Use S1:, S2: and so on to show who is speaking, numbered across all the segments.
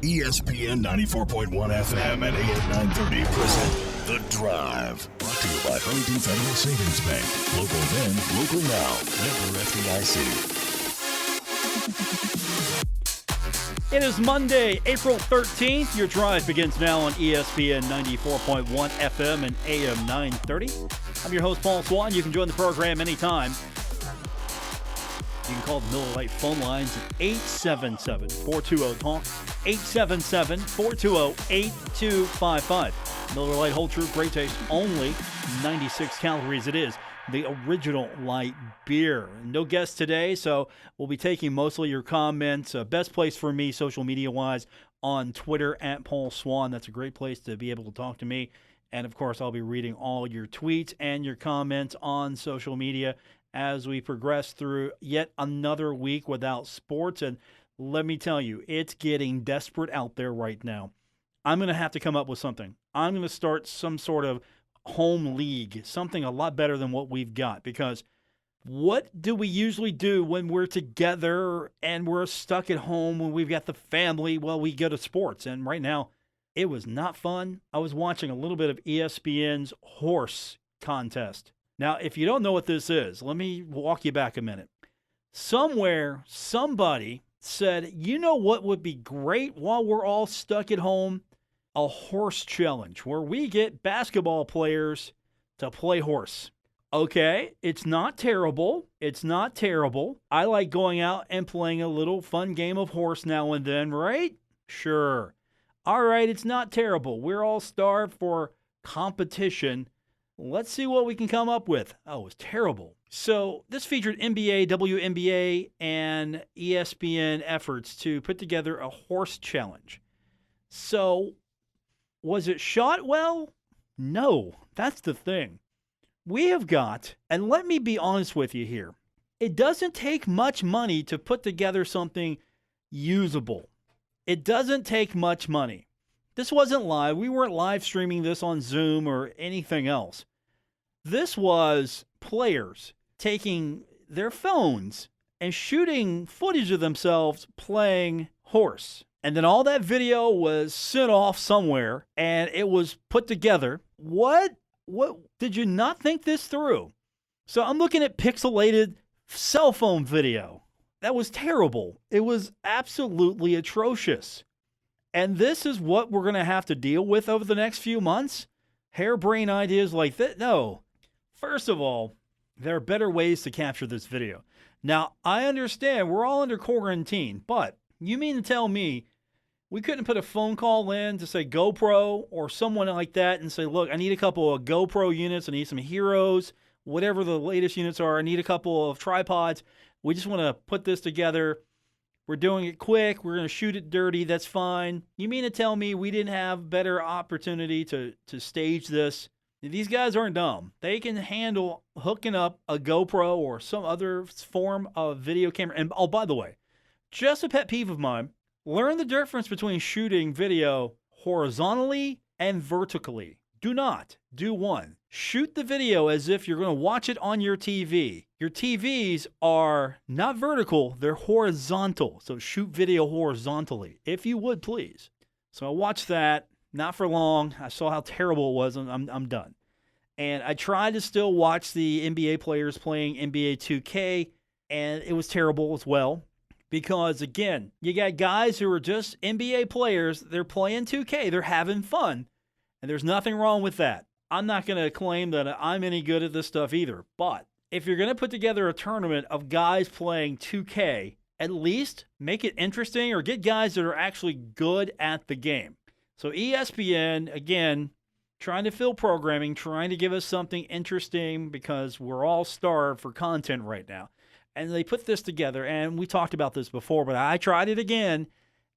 S1: ESPN 94.1 FM and AM 930 present The Drive. Brought to you by Huntington Federal Savings Bank. Local then, local now. Member FDIC.
S2: It is Monday, April 13th. Your drive begins now on ESPN 94.1 FM and AM 930. I'm your host, Paul Swann. You can join the program anytime. You can call the Miller Lite phone lines at 877-420-TALK, 877-420-8255. Miller Lite Whole Truth, great taste, only 96 calories. It is the original light beer. No guests today, so we'll be taking mostly your comments. Best place for me, social media-wise, on Twitter, at Paul Swann. That's a great place to be able to talk to me. And, of course, I'll be reading all your tweets and your comments on social media as we progress through yet another week without sports. And let me tell you, it's getting desperate out there right now. I'm going to have to come up with something. I'm going to start some sort of home league, something a lot better than what we've got, because what do we usually do when we're together and we're stuck at home when we've got the family? Well, we go to sports, and right now it was not fun. I was watching a little bit of ESPN's horse contest. Now, if you don't know what this is, let me walk you back a minute. Somewhere, somebody said, you know what would be great while we're all stuck at home? A horse challenge where we get basketball players to play horse. Okay, it's not terrible. It's not terrible. I like going out and playing a little fun game of horse now and then, right? Sure. All right, it's not terrible. We're all starved for competition. Let's see what we can come up with. Oh, it was terrible. So this featured NBA, WNBA, and ESPN efforts to put together a horse challenge. So was it shot well? No, that's the thing. We have got, and let me be honest with you here, it doesn't take much money to put together something usable. It doesn't take much money. This wasn't live. We weren't live streaming this on Zoom or anything else. This was players taking their phones and shooting footage of themselves playing horse. And then all that video was sent off somewhere and it was put together. What did you not think this through? So I'm looking at pixelated cell phone video. That was terrible. It was absolutely atrocious. And this is what we're going to have to deal with over the next few months? Harebrained ideas like that? No. First of all, there are better ways to capture this video. Now, I understand we're all under quarantine, but you mean to tell me we couldn't put a phone call in to say GoPro or someone like that and say, look, I need a couple of GoPro units. I need some Heroes, whatever the latest units are. I need a couple of tripods. We just want to put this together. We're doing it quick. We're going to shoot it dirty. That's fine. You mean to tell me we didn't have better opportunity to stage this? These guys aren't dumb. They can handle hooking up a GoPro or some other form of video camera. And, oh, by the way, just a pet peeve of mine, learn the difference between shooting video horizontally and vertically. Do not do one. Shoot the video as if you're going to watch it on your TV. Your TVs are not vertical, they're horizontal. So shoot video horizontally, if you would, please. So I watched that, not for long. I saw how terrible it was, and I'm done. And I tried to still watch the NBA players playing NBA 2K, and it was terrible as well. Because, again, you got guys who are just NBA players. They're playing 2K. They're having fun. And there's nothing wrong with that. I'm not going to claim that I'm any good at this stuff either. But if you're going to put together a tournament of guys playing 2K, at least make it interesting or get guys that are actually good at the game. So ESPN, again, trying to fill programming, trying to give us something interesting because we're all starved for content right now. And they put this together, and we talked about this before, but I tried it again,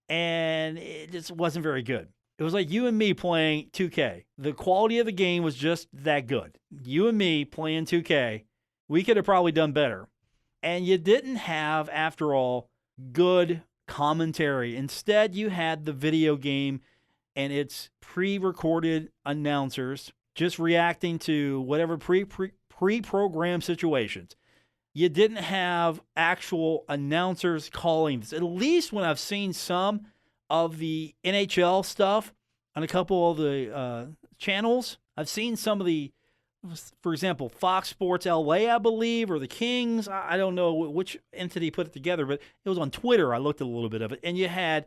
S2: and it just wasn't very good. It was like you and me playing 2K. The quality of the game was just that good. You and me playing 2K, we could have probably done better. And you didn't have, after all, good commentary. Instead, you had the video game and its pre-recorded announcers just reacting to whatever pre-programmed situations. You didn't have actual announcers calling this. At least when I've seen some of the NHL stuff on a couple of the channels. I've seen some of the, for example, Fox Sports LA, I believe, or the Kings. I don't know which entity put it together, but it was on Twitter. I looked at a little bit of it, and you had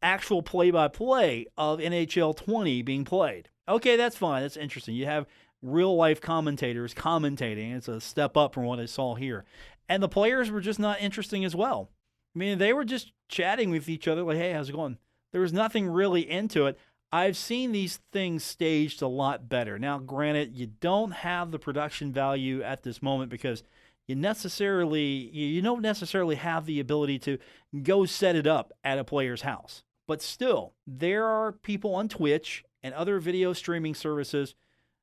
S2: actual play-by-play of NHL 20 being played. Okay, that's fine. That's interesting. You have real-life commentators commentating. It's a step up from what I saw here. And the players were just not interesting as well. I mean, they were just chatting with each other like, hey, how's it going? There was nothing really into it. I've seen these things staged a lot better. Now, granted, you don't have the production value at this moment because you don't necessarily have the ability to go set it up at a player's house. But still, there are people on Twitch and other video streaming services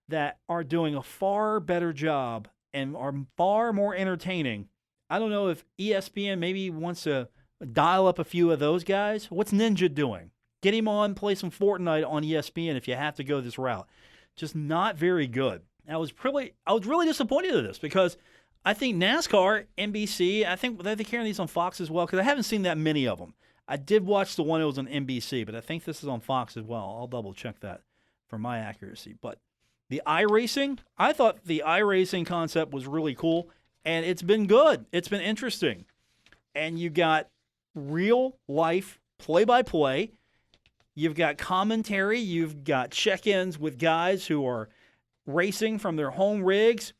S2: that are doing a far better job and are far more entertaining. I don't know if ESPN maybe wants to dial up a few of those guys. What's Ninja doing? Get him on, play some Fortnite on ESPN if you have to go this route. Just not very good. I was really disappointed in this because I think NASCAR, NBC, I think they're carrying these on Fox as well because I haven't seen that many of them. I did watch the one that was on NBC, but I think this is on Fox as well. I'll double check that for my accuracy. But the iRacing, I thought the iRacing concept was really cool, and it's been good. It's been interesting. And you got real life play-by-play. You've got commentary. You've got check-ins with guys who are racing from their home rigs.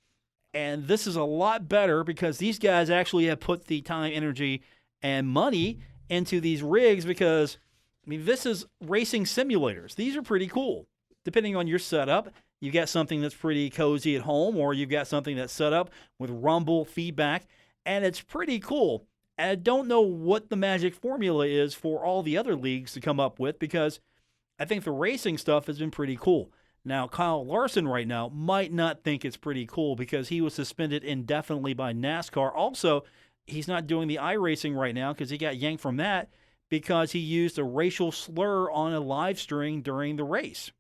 S2: And this is a lot better because these guys actually have put the time, energy, and money into these rigs because, I mean, this is racing simulators. These are pretty cool. Depending on your setup, you've got something that's pretty cozy at home or you've got something that's set up with rumble feedback, and it's pretty cool. And I don't know what the magic formula is for all the other leagues to come up with because I think the racing stuff has been pretty cool. Now, Kyle Larson right now might not think it's pretty cool because he was suspended indefinitely by NASCAR. Also, he's not doing the iRacing right now because he got yanked from that because he used a racial slur on a live stream during the race.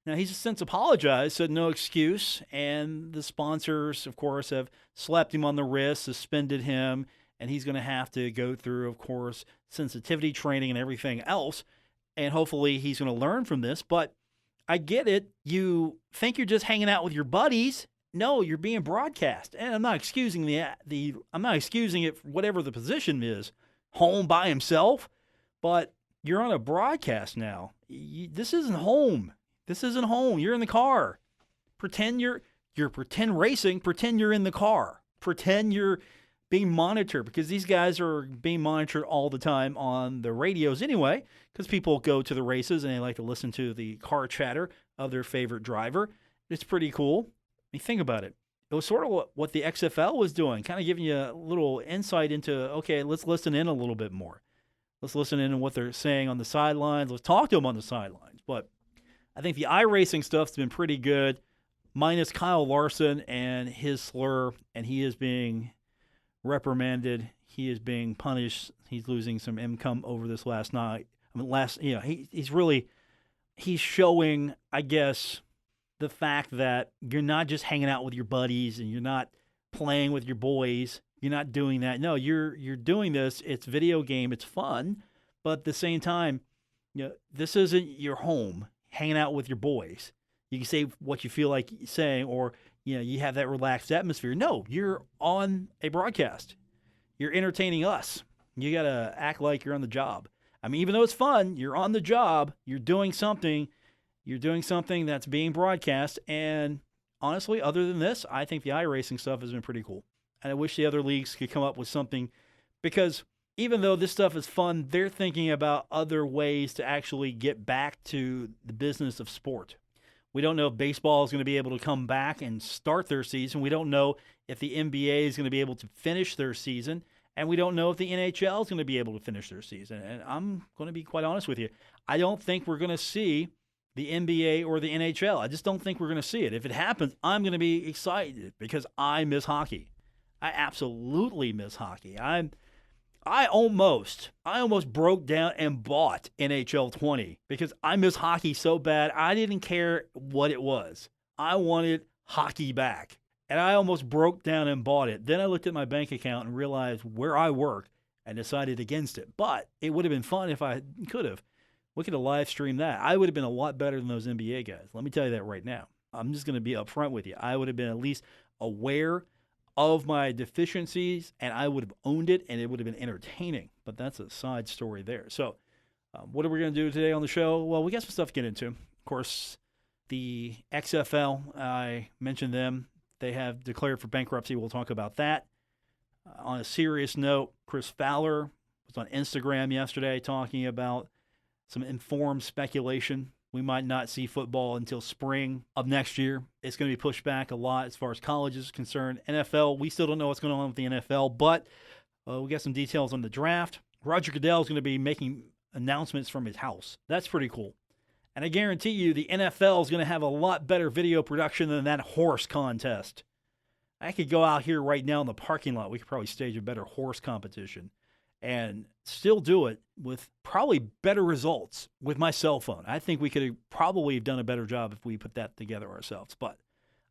S2: Now, he's since apologized, said no excuse, and the sponsors, of course, have slapped him on the wrist, suspended him, and he's going to have to go through, of course, sensitivity training and everything else, and hopefully he's going to learn from this. But I get it. You think you're just hanging out with your buddies. No, you're being broadcast. And I'm not excusing I'm not excusing it for whatever the position is, home by himself, but you're on a broadcast now. This isn't home. This isn't home. You're in the car. Pretend you're pretend racing, pretend you're in the car. Pretend you're being monitored because these guys are being monitored all the time on the radios anyway because people go to the races and they like to listen to the car chatter of their favorite driver. It's pretty cool. I mean, think about it. It was sort of what the XFL was doing, kind of giving you a little insight into, okay, let's listen in a little bit more. Let's listen in on what they're saying on the sidelines. Let's talk to them on the sidelines. But I think the iRacing stuff's been pretty good, minus Kyle Larson and his slur, and he is being reprimanded. He is being punished. He's losing some income over this last night. He's showing, I guess, the fact that you're not just hanging out with your buddies and you're not playing with your boys. You're not doing that. No, you're doing this. It's video game. It's fun. But at the same time, this isn't your home, hanging out with your boys. You can say what you feel like saying or, you have that relaxed atmosphere. No, you're on a broadcast. You're entertaining us. You got to act like you're on the job. I mean, even though it's fun, you're on the job. You're doing something. You're doing something that's being broadcast, and honestly, other than this, I think the iRacing stuff has been pretty cool. And I wish the other leagues could come up with something because even though this stuff is fun, they're thinking about other ways to actually get back to the business of sport. We don't know if baseball is going to be able to come back and start their season. We don't know if the NBA is going to be able to finish their season. And we don't know if the NHL is going to be able to finish their season. And I'm going to be quite honest with you. I don't think we're going to see the NBA or the NHL. I just don't think we're going to see it. If it happens, I'm going to be excited because I miss hockey. I absolutely miss hockey. I almost broke down and bought NHL 20 because I miss hockey so bad. I didn't care what it was. I wanted hockey back. And I almost broke down and bought it. Then I looked at my bank account and realized where I work and decided against it. But it would have been fun if I could have. We could have live streamed that. I would have been a lot better than those NBA guys. Let me tell you that right now. I'm just going to be upfront with you. I would have been at least aware of my deficiencies, and I would have owned it, and it would have been entertaining. But that's a side story there. So what are we going to do today on the show? Well, we got some stuff to get into. Of course, the XFL, I mentioned them. They have declared for bankruptcy. We'll talk about that. On a serious note, Chris Fowler was on Instagram yesterday talking about some informed speculation. We might not see football until spring of next year. It's going to be pushed back a lot as far as college is concerned. NFL, we still don't know what's going on with the NFL, but we got some details on the draft. Roger Goodell is going to be making announcements from his house. That's pretty cool. And I guarantee you the NFL is going to have a lot better video production than that horse contest. I could go out here right now in the parking lot. We could probably stage a better horse competition and still do it with probably better results with my cell phone. I think we could have probably done a better job if we put that together ourselves. But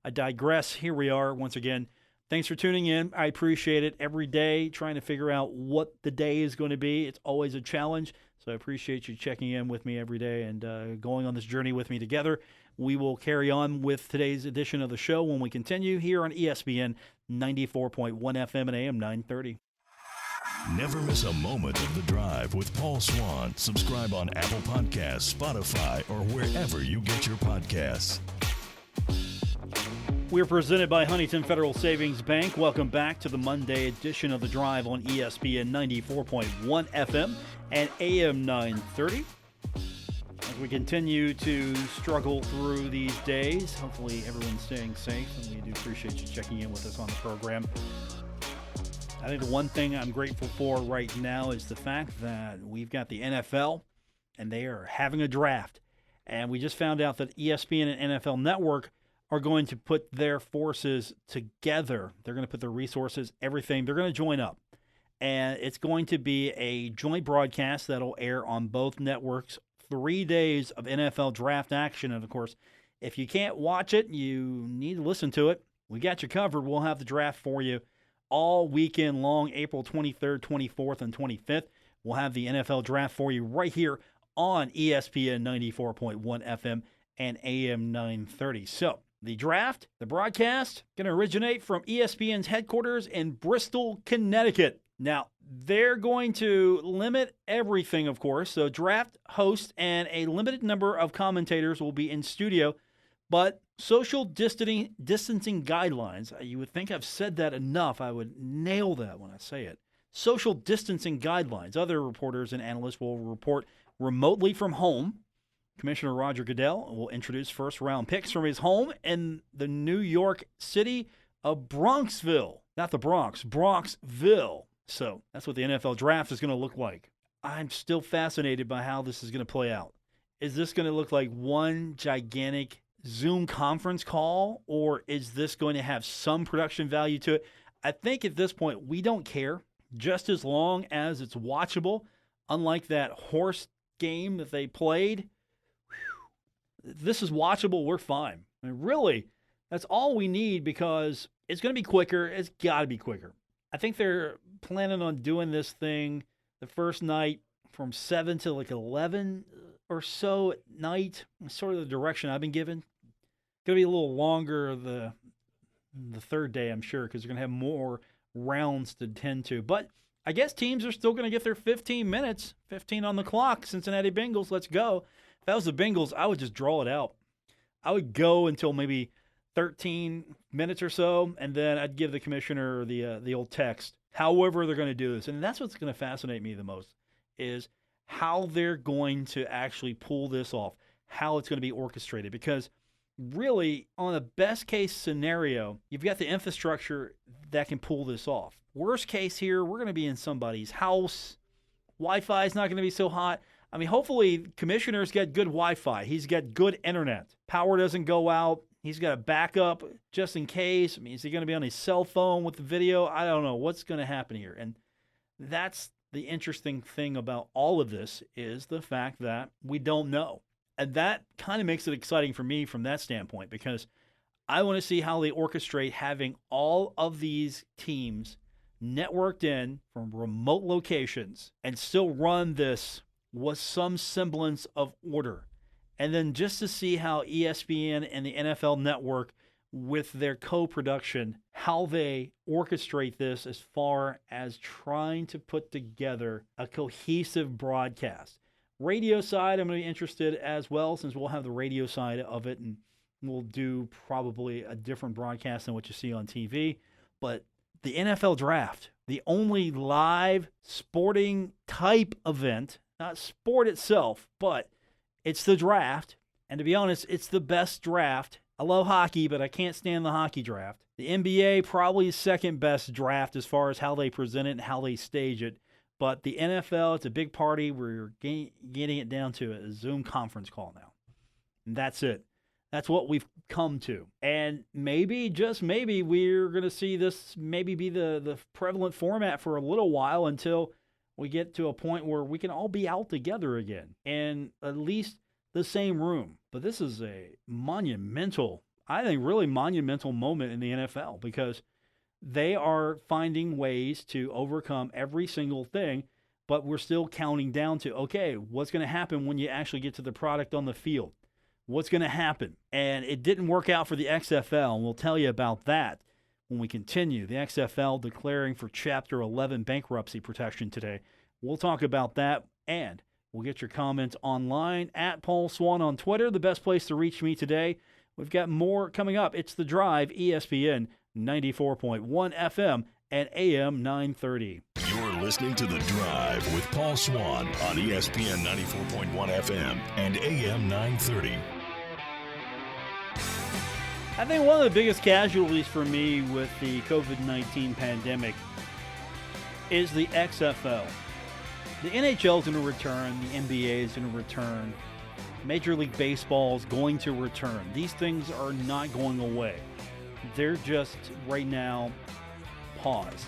S2: I digress. Here we are once again. Thanks for tuning in. I appreciate it every day, trying to figure out what the day is going to be. It's always a challenge. So I appreciate you checking in with me every day and going on this journey with me together. We will carry on with today's edition of the show when we continue here on ESPN 94.1 FM and AM 930.
S1: Never miss a moment of The Drive with Paul Swann. Subscribe on Apple Podcasts, Spotify, or wherever you get your podcasts.
S2: We're presented by Huntington Federal Savings Bank. Welcome back to the Monday edition of The Drive on ESPN 94.1 FM and AM 930. As we continue to struggle through these days, hopefully everyone's staying safe, and we do appreciate you checking in with us on the program. I think the one thing I'm grateful for right now is the fact that we've got the NFL, and they are having a draft. And we just found out that ESPN and NFL Network are going to put their forces together. They're going to put their resources, everything. They're going to join up. And it's going to be a joint broadcast that'll air on both networks. 3 days of NFL draft action. And, of course, if you can't watch it, you need to listen to it. We got you covered. We'll have the draft for you all weekend long, April 23rd, 24th, and 25th. We'll have the NFL draft for you right here on ESPN 94.1 FM and AM 930. So the draft, the broadcast, going to originate from ESPN's headquarters in Bristol, Connecticut. Now, they're going to limit everything, of course. So draft host and a limited number of commentators will be in studio, but social distancing guidelines, you would think I've said that enough. I would nail that when I say it. Social distancing guidelines. Other reporters and analysts will report remotely from home. Commissioner Roger Goodell will introduce first-round picks from his home in the New York city of Bronxville. Not the Bronx, Bronxville. So that's what the NFL draft is going to look like. I'm still fascinated by how this is going to play out. Is this going to look like one gigantic Zoom conference call, or is this going to have some production value to it? I think at this point, we don't care, just as long as it's watchable. Unlike that horse game that they played, this is watchable. We're fine. I mean, really, that's all we need, because it's going to be quicker. It's got to be quicker. I think they're planning on doing this thing the first night from 7 to like 11 or so at night. Sort of the direction I've been given. Going to be a little longer the third day, I'm sure, because they're going to have more rounds to tend to. But I guess teams are still going to get their 15 minutes, 15 on the clock. Cincinnati Bengals, let's go. If that was the Bengals, I would just draw it out. I would go until maybe 13 minutes or so, and then I'd give the commissioner the old text. However they're going to do this. And that's what's going to fascinate me the most, is how they're going to actually pull this off, how it's going to be orchestrated. Because really, on a best-case scenario, you've got the infrastructure that can pull this off. Worst case here, we're going to be in somebody's house. Wi-Fi is not going to be so hot. I mean, hopefully, commissioner's got good Wi-Fi. He's got good internet. Power doesn't go out. He's got a backup just in case. I mean, is he going to be on his cell phone with the video? I don't know what's going to happen here. And that's the interesting thing about all of this, is the fact that we don't know. And that kind of makes it exciting for me from that standpoint, because I want to see how they orchestrate having all of these teams networked in from remote locations and still run this was some semblance of order. And then just to see how ESPN and the NFL Network, with their co-production, how they orchestrate this as far as trying to put together a cohesive broadcast. Radio side, I'm going to be interested as well, since we'll have the radio side of it, and we'll do probably a different broadcast than what you see on TV. But the NFL Draft, the only live sporting type event, not sport itself, but it's the draft. And to be honest, it's the best draft. I love hockey, but I can't stand the hockey draft. The NBA, probably second best draft as far as how they present it and how they stage it. But the NFL, it's a big party. We're getting it down to a Zoom conference call now. And that's it. That's what we've come to. And maybe, just maybe, we're going to see this maybe be the prevalent format for a little while until we get to a point where we can all be out together again in at least the same room. But this is a monumental, I think really monumental moment in the NFL, because they are finding ways to overcome every single thing, but we're still counting down to, okay, what's going to happen when you actually get to the product on the field? What's going to happen? And it didn't work out for the XFL, and we'll tell you about that when we continue. The XFL declaring for Chapter 11 bankruptcy protection today. We'll talk about that, and we'll get your comments online at Paul Swann on Twitter, the best place to reach me today. We've got more coming up. It's The Drive, ESPN 94.1 FM and AM 930.
S1: You're listening to The Drive with Paul Swann on ESPN 94.1 FM and AM 930.
S2: I think one of the biggest casualties for me with the COVID-19 pandemic is the XFL. The NHL is going to return. The NBA is going to return. Major League Baseball is going to return. These things are not going away. They're just, right now, paused.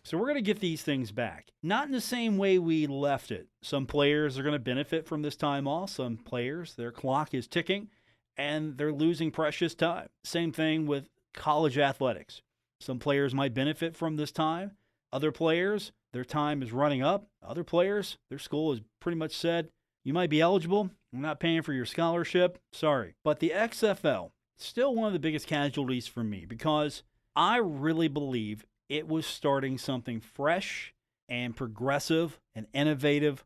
S2: So we're going to get these things back. Not in the same way we left it. Some players are going to benefit from this time off. Some players, their clock is ticking, and they're losing precious time. Same thing with college athletics. Some players might benefit from this time. Other players, their time is running up. Other players, their school has pretty much said, you might be eligible. I'm not paying for your scholarship. Sorry. But the XFL, still one of the biggest casualties for me, because I really believe it was starting something fresh and progressive and innovative.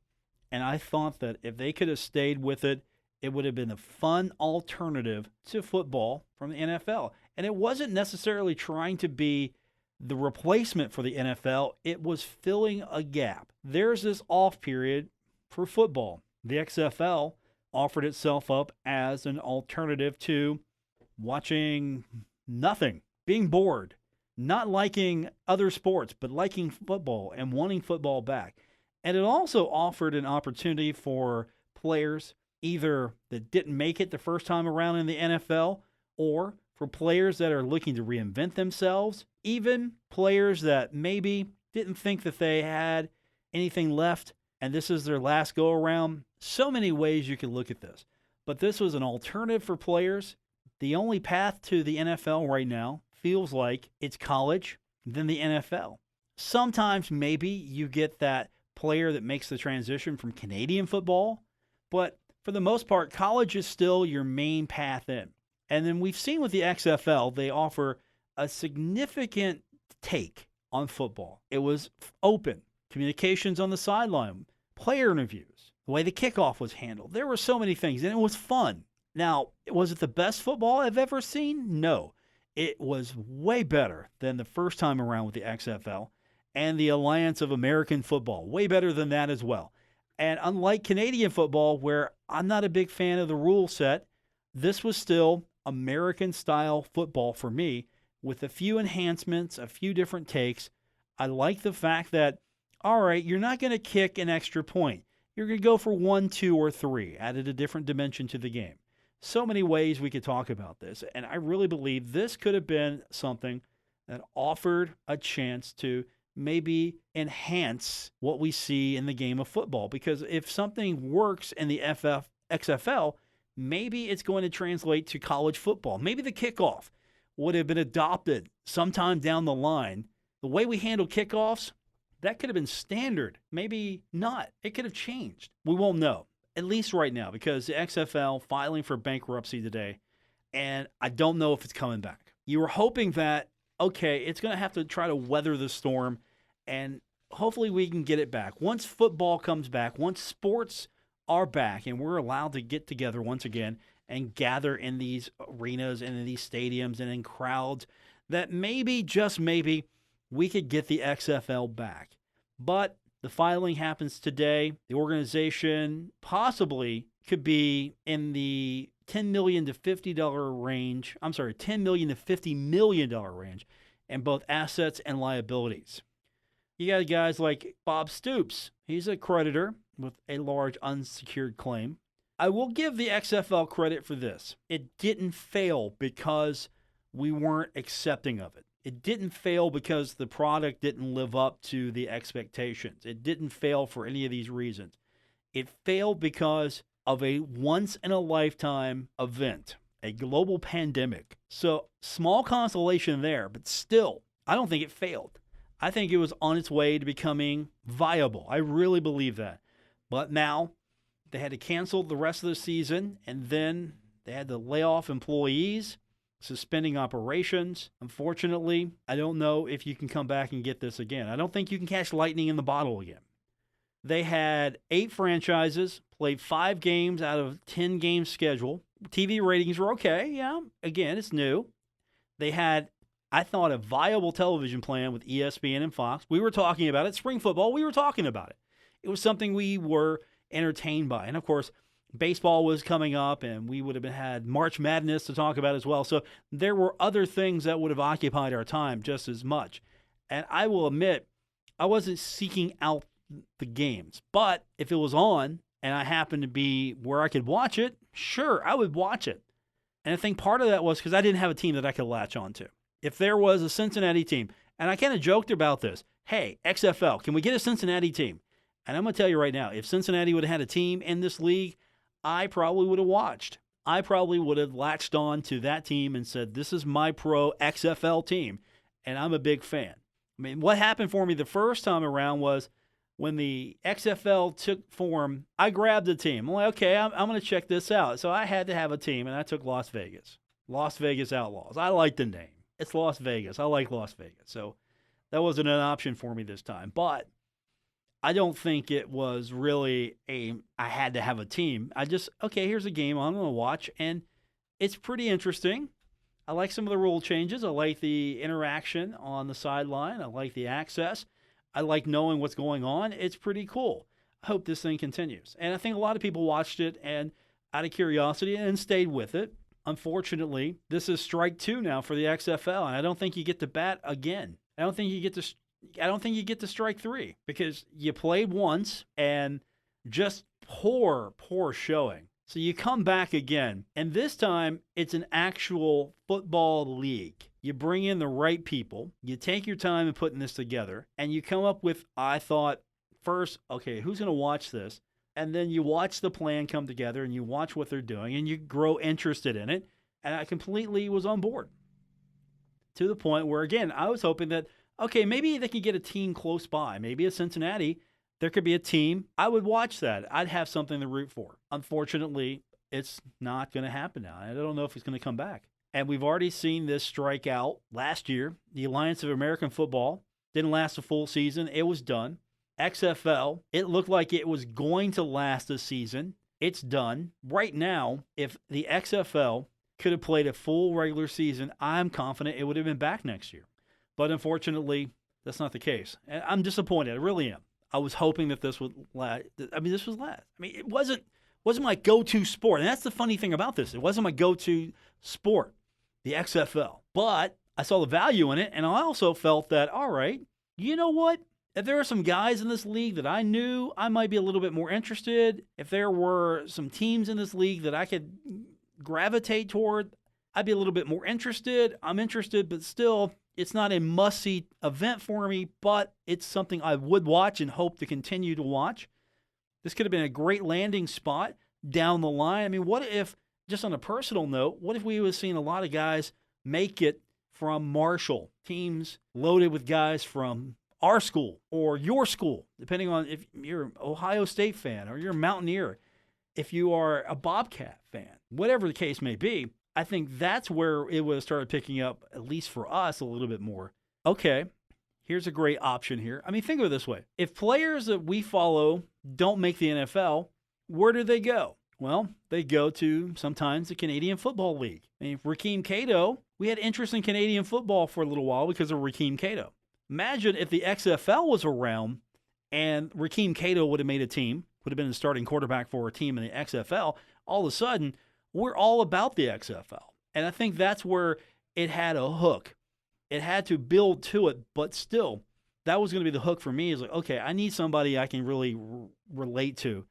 S2: And I thought that if they could have stayed with it, it would have been a fun alternative to football from the NFL. And it wasn't necessarily trying to be the replacement for the NFL. It was filling a gap. There's this off period for football. The XFL offered itself up as an alternative to watching nothing, being bored, not liking other sports, but liking football and wanting football back. And it also offered an opportunity for players either that didn't make it the first time around in the NFL, or for players that are looking to reinvent themselves, even players that maybe didn't think that they had anything left and this is their last go around. So many ways you could look at this. But this was an alternative for players. The only path to the NFL right now feels like it's college, then the NFL. Sometimes maybe you get that player that makes the transition from Canadian football, but for the most part, college is still your main path in. And then we've seen with the XFL, they offer a significant take on football. It was open, communications on the sideline, player interviews, the way the kickoff was handled. There were so many things, and it was fun. Now, was it the best football I've ever seen? No. It was way better than the first time around with the XFL and the Alliance of American Football. Way better than that as well. And unlike Canadian football, where I'm not a big fan of the rule set, this was still American-style football for me, with a few enhancements, a few different takes. I like the fact that, all right, you're not going to kick an extra point. You're going to go for 1, 2, or 3, added a different dimension to the game. So many ways we could talk about this, and I really believe this could have been something that offered a chance to maybe enhance what we see in the game of football. Because if something works in the XFL, maybe it's going to translate to college football. Maybe the kickoff would have been adopted sometime down the line. The way we handle kickoffs, That could have been standard. Maybe not. It could have changed. We won't know, at least right now, because the XFL filing for bankruptcy today, and I don't know if it's coming back. You were hoping that, okay, it's going to have to try to weather the storm, and hopefully we can get it back. Once football comes back, once sports are back, and we're allowed to get together once again and gather in these arenas and in these stadiums and in crowds, that maybe, just maybe, we could get the XFL back. But the filing happens today. The organization possibly could be in the $10 million to $50 range. I'm sorry, $10 million to $50 million range in both assets and liabilities. You got guys like Bob Stoops. He's a creditor with a large unsecured claim. I will give the XFL credit for this. It didn't fail because we weren't accepting of it. It didn't fail because the product didn't live up to the expectations. It didn't fail for any of these reasons. It failed because of a once-in-a-lifetime event, a global pandemic. So small consolation there, but still, I don't think it failed. I think it was on its way to becoming viable. I really believe that. But now they had to cancel the rest of the season, and then they had to lay off employees, suspending operations. Unfortunately, I don't know if you can come back and get this again. I don't think you can catch lightning in the bottle again. They had 8 franchises, played 5 games out of 10 game schedule. TV ratings were okay. Yeah, again, it's new. They had, I thought, a viable television plan with ESPN and Fox. We were talking about it. Spring football, we were talking about it. It was something we were entertained by. And of course, baseball was coming up, and we would have had March Madness to talk about as well. So there were other things that would have occupied our time just as much. And I will admit, I wasn't seeking out the games. But if it was on and I happened to be where I could watch it, sure, I would watch it. And I think part of that was because I didn't have a team that I could latch on to. If there was a Cincinnati team, and I kind of joked about this, hey, XFL, can we get a Cincinnati team? And I'm going to tell you right now, if Cincinnati would have had a team in this league, I probably would have watched. I probably would have latched on to that team and said, this is my pro XFL team, and I'm a big fan. I mean, what happened for me the first time around was when the XFL took form, I grabbed a team. I'm like, okay, I'm going to check this out. So I had to have a team, and I took Las Vegas. Las Vegas Outlaws. I like the name. It's Las Vegas. I like Las Vegas. So that wasn't an option for me this time. But I don't think it was really I had to have a team. I just, okay, here's a game I'm going to watch, and it's pretty interesting. I like some of the rule changes. I like the interaction on the sideline. I like the access. I like knowing what's going on. It's pretty cool. I hope this thing continues. And I think a lot of people watched it and out of curiosity and stayed with it. Unfortunately, this is strike 2 now for the XFL, and I don't think you get to bat again. I don't think you get to strike 3 because you played once and just poor showing. So you come back again, and this time it's an actual football league. You bring in the right people, you take your time in putting this together, and you come up with, I thought, first, okay, who's going to watch this? And then you watch the plan come together, and you watch what they're doing, and you grow interested in it, and I completely was on board. To the point where, again, I was hoping that, okay, maybe they could get a team close by. Maybe at Cincinnati, there could be a team. I would watch that. I'd have something to root for. Unfortunately, it's not going to happen now. I don't know if it's going to come back. And we've already seen this strike out last year. The Alliance of American Football didn't last a full season. It was done. XFL, it looked like it was going to last a season. It's done. Right now, if the XFL could have played a full regular season, I'm confident it would have been back next year. But unfortunately, that's not the case. And I'm disappointed. I really am. I was hoping that this would last. This was last. It wasn't my go-to sport. And that's the funny thing about this. It wasn't my go-to sport, the XFL. But I saw the value in it, and I also felt that, all right, you know what? If there are some guys in this league that I knew I might be a little bit more interested, if there were some teams in this league that I could gravitate toward, I'd be a little bit more interested. I'm interested, but still, it's not a must-see event for me, but it's something I would watch and hope to continue to watch. This could have been a great landing spot down the line. What if, just on a personal note, what if we would have seen a lot of guys make it from Marshall, teams loaded with guys from our school or your school, depending on if you're an Ohio State fan or you're a Mountaineer, if you are a Bobcat fan, whatever the case may be, I think that's where it would have started picking up, at least for us, a little bit more. Okay, here's a great option here. I mean, think of it this way. If players that we follow don't make the NFL, where do they go? Well, they go to sometimes the Canadian Football League. I mean, Rakeem Cato, we had interest in Canadian football for a little while because of Rakeem Cato. Imagine if the XFL was around and Rakeem Cato would have made a team, would have been the starting quarterback for a team in the XFL. All of a sudden, we're all about the XFL. And I think that's where it had a hook. It had to build to it, but still, that was going to be the hook for me. Is like, okay, I need somebody I can really relate to.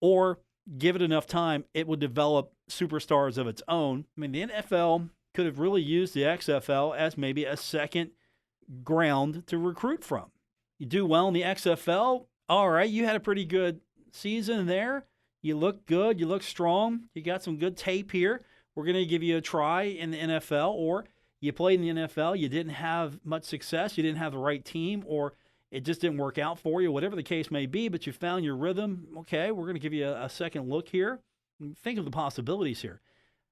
S2: Or give it enough time, it would develop superstars of its own. I mean, the NFL could have really used the XFL as maybe a second ground to recruit from. You do well in the XFL, all right, you had a pretty good season there. You look good, you look strong, you got some good tape here. We're going to give you a try in the NFL, or you played in the NFL, you didn't have much success, you didn't have the right team, or it just didn't work out for you, whatever the case may be, but you found your rhythm. Okay, we're going to give you a second look here. Think of the possibilities here.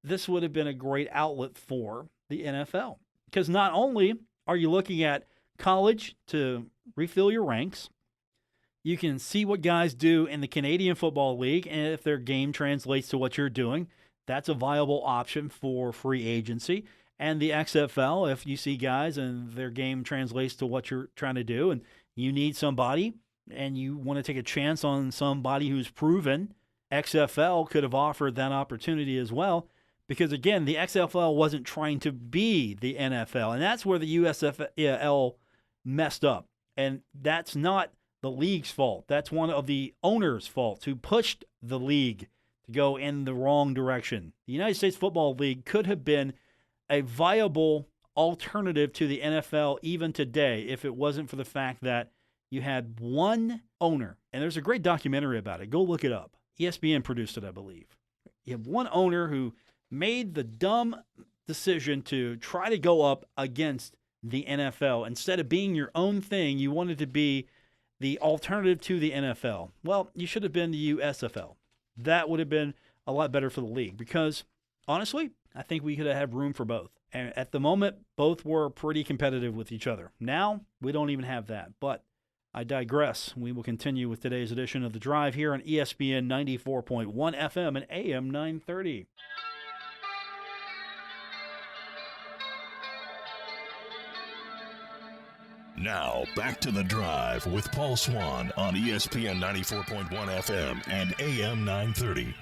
S2: This would have been a great outlet for the NFL, because not only are you looking at college to refill your ranks, you can see what guys do in the Canadian Football League, and if their game translates to what you're doing, that's a viable option for free agency. And the XFL, if you see guys and their game translates to what you're trying to do, and you need somebody and you want to take a chance on somebody who's proven, XFL could have offered that opportunity as well. Because, again, the XFL wasn't trying to be the NFL. And that's where the USFL messed up. And that's not the league's fault. That's one of the owners' faults who pushed the league to go in the wrong direction. The United States Football League could have been a viable alternative to the NFL even today if it wasn't for the fact that you had one owner. And there's a great documentary about it. Go look it up. ESPN produced it, I believe. You have one owner who made the dumb decision to try to go up against the NFL. Instead of being your own thing, you wanted to be the alternative to the NFL. Well, you should have been the USFL. That would have been a lot better for the league because, honestly, I think we could have had room for both. And at the moment, both were pretty competitive with each other. Now, we don't even have that. But I digress. We will continue with today's edition of The Drive here on ESPN 94.1 FM and AM 930.
S1: Now, back to The Drive with Paul Swann on ESPN 94.1 FM and AM 930.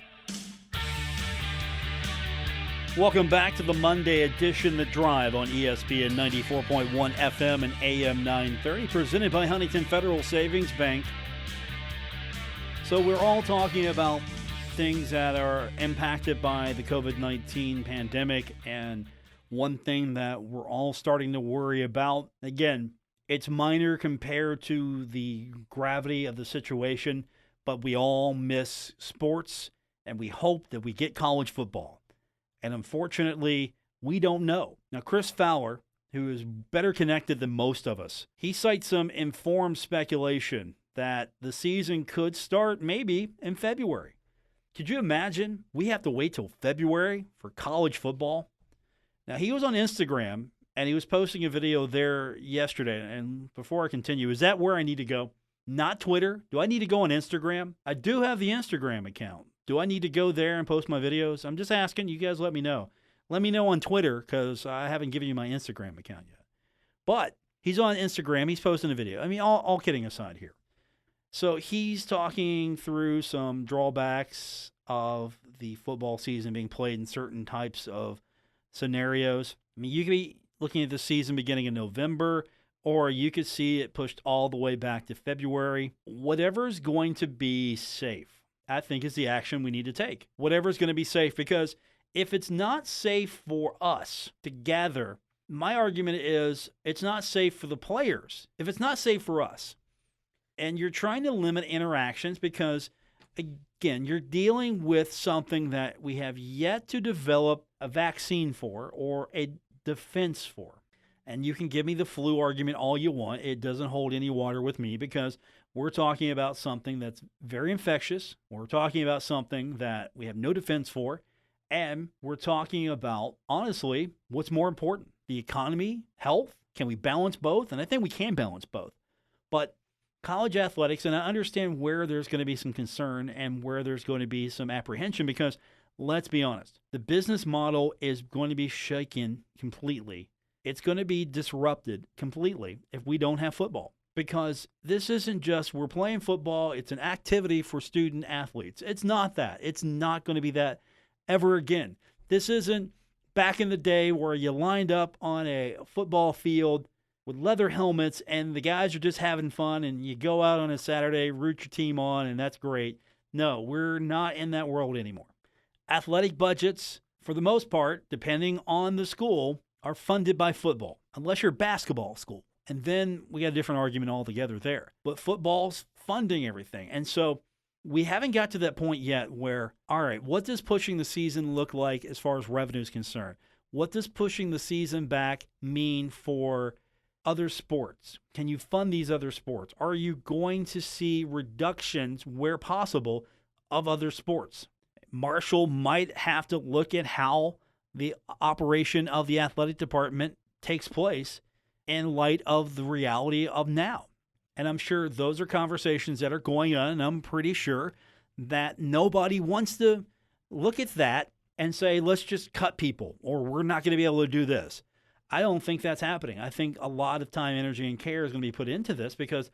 S2: Welcome back to the Monday edition, The Drive on ESPN 94.1 FM and AM 930, presented by Huntington Federal Savings Bank. So we're all talking about things that are impacted by the COVID-19 pandemic, and one thing that we're all starting to worry about, again, it's minor compared to the gravity of the situation, but we all miss sports, and we hope that we get college football. And unfortunately, we don't know. Now, Chris Fowler, who is better connected than most of us, he cites some informed speculation that the season could start maybe in February. Could you imagine we have to wait till February for college football? Now, he was on Instagram, and he was posting a video there yesterday. And before I continue, is that where I need to go? Not Twitter. Do I need to go on Instagram? I do have the Instagram account. Do I need to go there and post my videos? I'm just asking. You guys let me know. Let me know on Twitter because I haven't given you my Instagram account yet. But he's on Instagram. He's posting a video. I mean, all kidding aside here. So he's talking through some drawbacks of the football season being played in certain types of scenarios. I mean, you could be looking at the season beginning in November, or you could see it pushed all the way back to February. Whatever's going to be safe, I think, is the action we need to take. Whatever's going to be safe, because if it's not safe for us to gather, my argument is it's not safe for the players. If it's not safe for us, and you're trying to limit interactions because, again, you're dealing with something that we have yet to develop a vaccine for or a defense for. And you can give me the flu argument all you want. It doesn't hold any water with me because we're talking about something that's very infectious. We're talking about something that we have no defense for. And we're talking about, honestly, what's more important? The economy, health? Can we balance both? And I think we can balance both. But college athletics, and I understand where there's going to be some concern and where there's going to be some apprehension because, let's be honest, the business model is going to be shaken completely. It's going to be disrupted completely if we don't have football. Because this isn't just we're playing football, it's an activity for student athletes. It's not that. It's not going to be that ever again. This isn't back in the day where you lined up on a football field with leather helmets and the guys are just having fun and you go out on a Saturday, root your team on, and that's great. No, we're not in that world anymore. Athletic budgets, for the most part, depending on the school, are funded by football, unless you're a basketball school. And then we got a different argument altogether there. But football's funding everything. And so we haven't got to that point yet where, all right, what does pushing the season look like as far as revenue is concerned? What does pushing the season back mean for other sports? Can you fund these other sports? Are you going to see reductions where possible of other sports? Marshall might have to look at how the operation of the athletic department takes place in light of the reality of now. And I'm sure those are conversations that are going on, and I'm pretty sure that nobody wants to look at that and say, let's just cut people, or we're not going to be able to do this. I don't think that's happening. I think a lot of time, energy, and care is going to be put into this because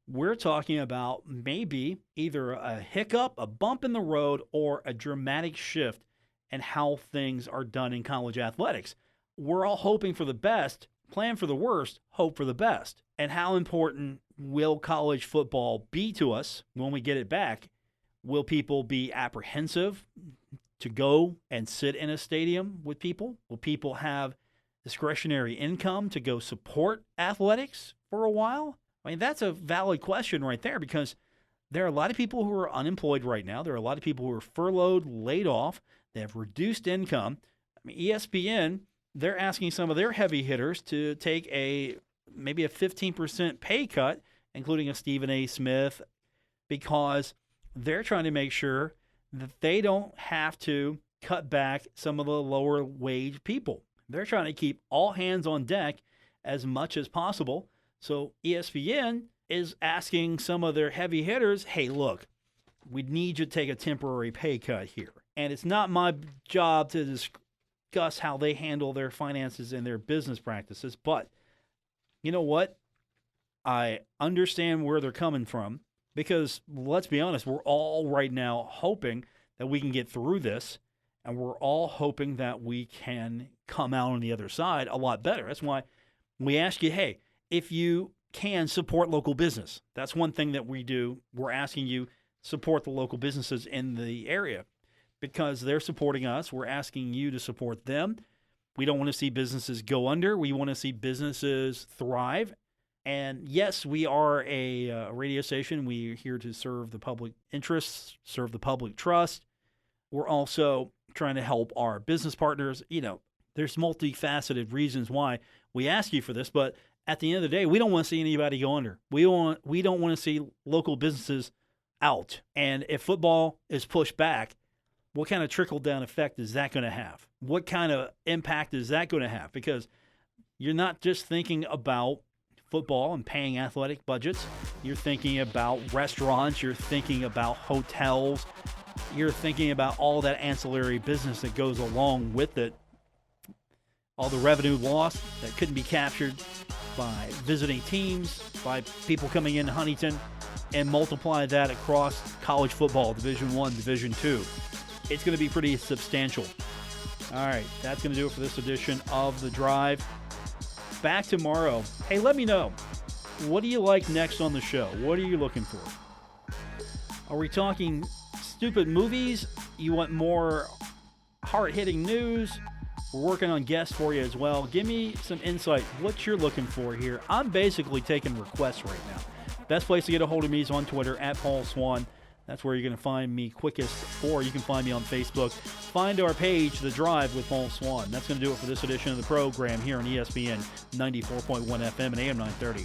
S2: we're talking about maybe either a hiccup, a bump in the road, or a dramatic shift in how things are done in college athletics. We're all hoping for the best, plan for the worst, hope for the best. And how important will college football be to us when we get it back? Will people be apprehensive to go and sit in a stadium with people? Will people have discretionary income to go support athletics for a while? I mean, that's a valid question right there because there are a lot of people who are unemployed right now. There are a lot of people who are furloughed, laid off. They have reduced income. I mean, ESPN, they're asking some of their heavy hitters to take maybe a 15% pay cut, including a Stephen A. Smith, because they're trying to make sure that they don't have to cut back some of the lower wage people. They're trying to keep all hands on deck as much as possible. So ESPN is asking some of their heavy hitters, hey, look, we need you to take a temporary pay cut here. And it's not my job to discuss how they handle their finances and their business practices, but you know what? I understand where they're coming from because, let's be honest, we're all right now hoping that we can get through this, and we're all hoping that we can come out on the other side a lot better. That's why we ask you, hey, if you can support local business, that's one thing that we do. We're asking you support the local businesses in the area because they're supporting us. We're asking you to support them. We don't want to see businesses go under. We want to see businesses thrive. And yes, we are a radio station. We're here to serve the public interests, serve the public trust. We're also trying to help our business partners. You know, there's multifaceted reasons why we ask you for this, but at the end of the day, we don't want to see anybody go under. We don't want to see local businesses out. And if football is pushed back, what kind of trickle-down effect is that going to have? What kind of impact is that going to have? Because you're not just thinking about football and paying athletic budgets. You're thinking about restaurants. You're thinking about hotels. You're thinking about all that ancillary business that goes along with it. All the revenue lost that couldn't be captured by visiting teams, by people coming into Huntington, and multiply that across college football, Division I, Division II. It's going to be pretty substantial. All right, that's going to do it for this edition of The Drive. Back tomorrow. Hey, let me know. What do you like next on the show? What are you looking for? Are we talking stupid movies? You want more hard-hitting news? We're working on guests for you as well. Give me some insight. What you're looking for here. I'm basically taking requests right now. Best place to get a hold of me is on Twitter, @Paul Swann. That's where you're going to find me quickest, or you can find me on Facebook. Find our page, The Drive with Paul Swann. That's going to do it for this edition of the program here on ESPN 94.1 FM and AM 930.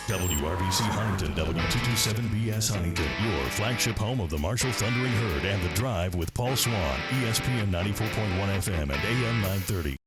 S1: WRBC Huntington, W227BS Huntington, your flagship home of the Marshall Thundering Herd and The Drive with Paul Swann, ESPN 94.1 FM and AM 930.